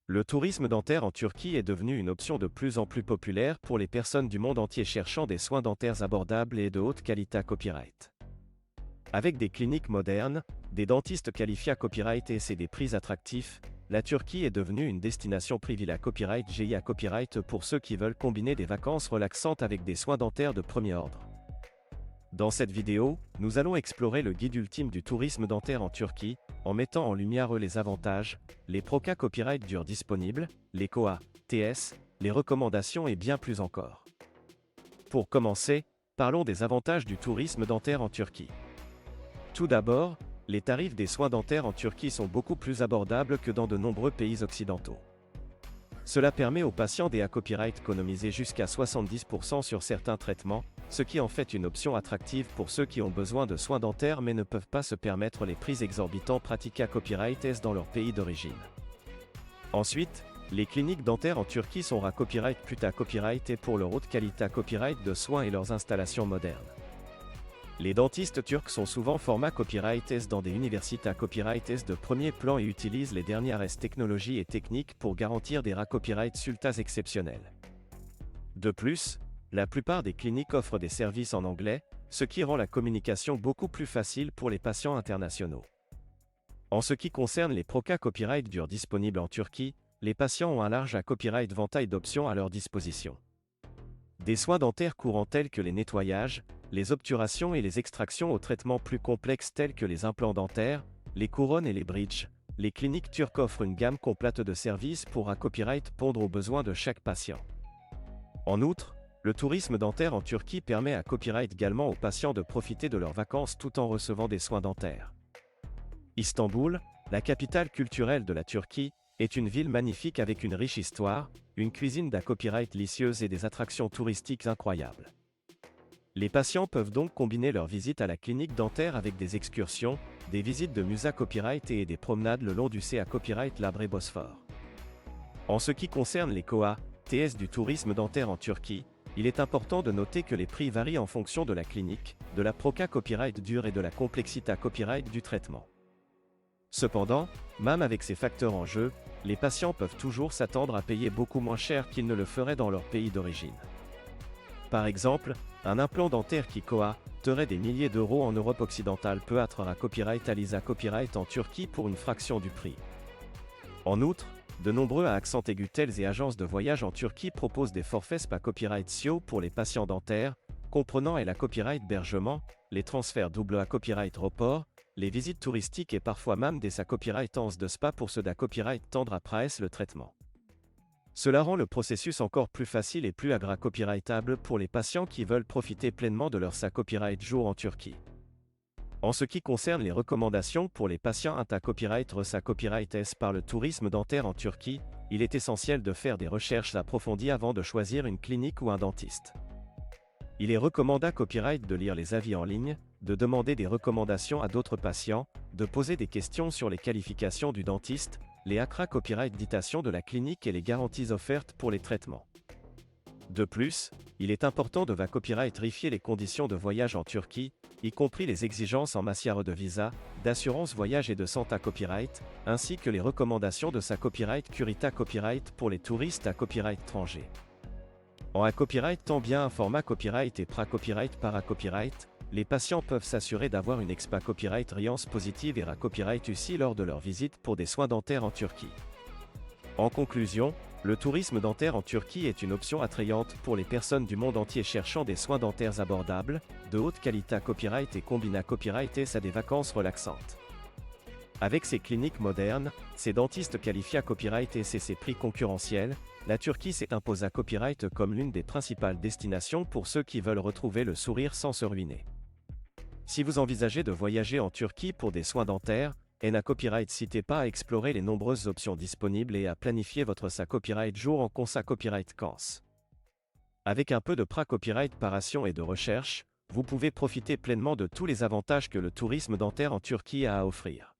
Le tourisme dentaire en Turquie est devenu une option de plus en plus populaire pour les personnes du monde entier cherchant des soins dentaires abordables et de haute qualité à copyright. Avec des cliniques modernes, des dentistes qualifiés à copyright et des prix attractifs, la Turquie est devenue une destination privilégiée à copyright GI à copyright pour ceux qui veulent combiner des vacances relaxantes avec des soins dentaires de premier ordre. Dans cette vidéo, nous allons explorer le guide ultime du tourisme dentaire en Turquie, en mettant en lumière les avantages, les ProCA copyright durs disponibles, les COA, TS, les recommandations et bien plus encore. Pour commencer, parlons des avantages du tourisme dentaire en Turquie. Tout d'abord, les tarifs des soins dentaires en Turquie sont beaucoup plus abordables que dans de nombreux pays occidentaux. Cela permet aux patients des copyright d'économiser jusqu'à 70% sur certains traitements, ce qui en fait une option attractive pour ceux qui ont besoin de soins dentaires mais ne peuvent pas se permettre les prix exorbitants pratiqués à copyright dans leur pays d'origine. Ensuite, les cliniques dentaires en Turquie sont à copyright plus à copyright et pour leur haute qualité à copyright de soins et leurs installations modernes. Les dentistes turcs sont souvent format copyright dans des universités à copyright de premier plan et utilisent les dernières technologies et techniques pour garantir des copyright sultas exceptionnels. De plus, la plupart des cliniques offrent des services en anglais, ce qui rend la communication beaucoup plus facile pour les patients internationaux. En ce qui concerne les ProCA copyright durs disponibles en Turquie, les patients ont un large copyright ventail d'options à leur disposition. Des soins dentaires courants tels que les nettoyages, les obturations et les extractions aux traitements plus complexes tels que les implants dentaires, les couronnes et les bridges, les cliniques turques offrent une gamme complète de services pour un copyright pondre aux besoins de chaque patient. En outre, le tourisme dentaire en Turquie permet à copyright également aux patients de profiter de leurs vacances tout en recevant des soins dentaires. Istanbul, la capitale culturelle de la Turquie, est une ville magnifique avec une riche histoire, une cuisine copyright délicieuse et des attractions touristiques incroyables. Les patients peuvent donc combiner leur visite à la clinique dentaire avec des excursions, des visites de musées copyright et des promenades le long du copyright Labré Bosphore. En ce qui concerne les COA, TS du tourisme dentaire en Turquie, il est important de noter que les prix varient en fonction de la clinique, de la ProCA copyright dure et de la complexité copyright du traitement. Cependant, même avec ces facteurs en jeu, les patients peuvent toujours s'attendre à payer beaucoup moins cher qu'ils ne le feraient dans leur pays d'origine. Par exemple, un implant dentaire qui coûterait des milliers d'euros en Europe occidentale peut être à copyright à l'ISA copyright en Turquie pour une fraction du prix. En outre, de nombreux accents aigus tels et agences de voyage en Turquie proposent des forfaits SPA copyright SIO pour les patients dentaires, comprenant la copyright hébergement, les transferts double à copyright report, les visites touristiques et parfois même des copyright de spa pour ceux copyright tendre après le traitement. Cela rend le processus encore plus facile et plus copyrightable pour les patients qui veulent profiter pleinement de leur copyright jour en Turquie. En ce qui concerne les recommandations pour les patients copyright copyright S par le tourisme dentaire en Turquie, il est essentiel de faire des recherches approfondies avant de choisir une clinique ou un dentiste. Il est recommandé copyright de lire les avis en ligne, de demander des recommandations à d'autres patients, de poser des questions sur les qualifications du dentiste, les copyright citation de la clinique et les garanties offertes pour les traitements. De plus, il est important de copyright vérifier les conditions de voyage en Turquie, y compris les exigences en matière de visa, d'assurance voyage et de santé copyright, ainsi que les recommandations de copyright Curita copyright pour les touristes copyright étrangers. En copyright tant bien un format copyright et copyright para copyright, les patients peuvent s'assurer d'avoir une expa copyright riance positive et copyright UCI lors de leur visite pour des soins dentaires en Turquie. En conclusion, le tourisme dentaire en Turquie est une option attrayante pour les personnes du monde entier cherchant des soins dentaires abordables, de haute qualité copyright et combinant copyright à des vacances relaxantes. Avec ses cliniques modernes, ses dentistes qualifiés à copyright et ses prix concurrentiels, la Turquie s'est imposée à copyright comme l'une des principales destinations pour ceux qui veulent retrouver le sourire sans se ruiner. Si vous envisagez de voyager en Turquie pour des soins dentaires, copyright n'hésitez pas à explorer les nombreuses options disponibles et à planifier votre copyright jour en copyright vacances. Avec un peu de copyright préparation et de recherche, vous pouvez profiter pleinement de tous les avantages que le tourisme dentaire en Turquie a à offrir.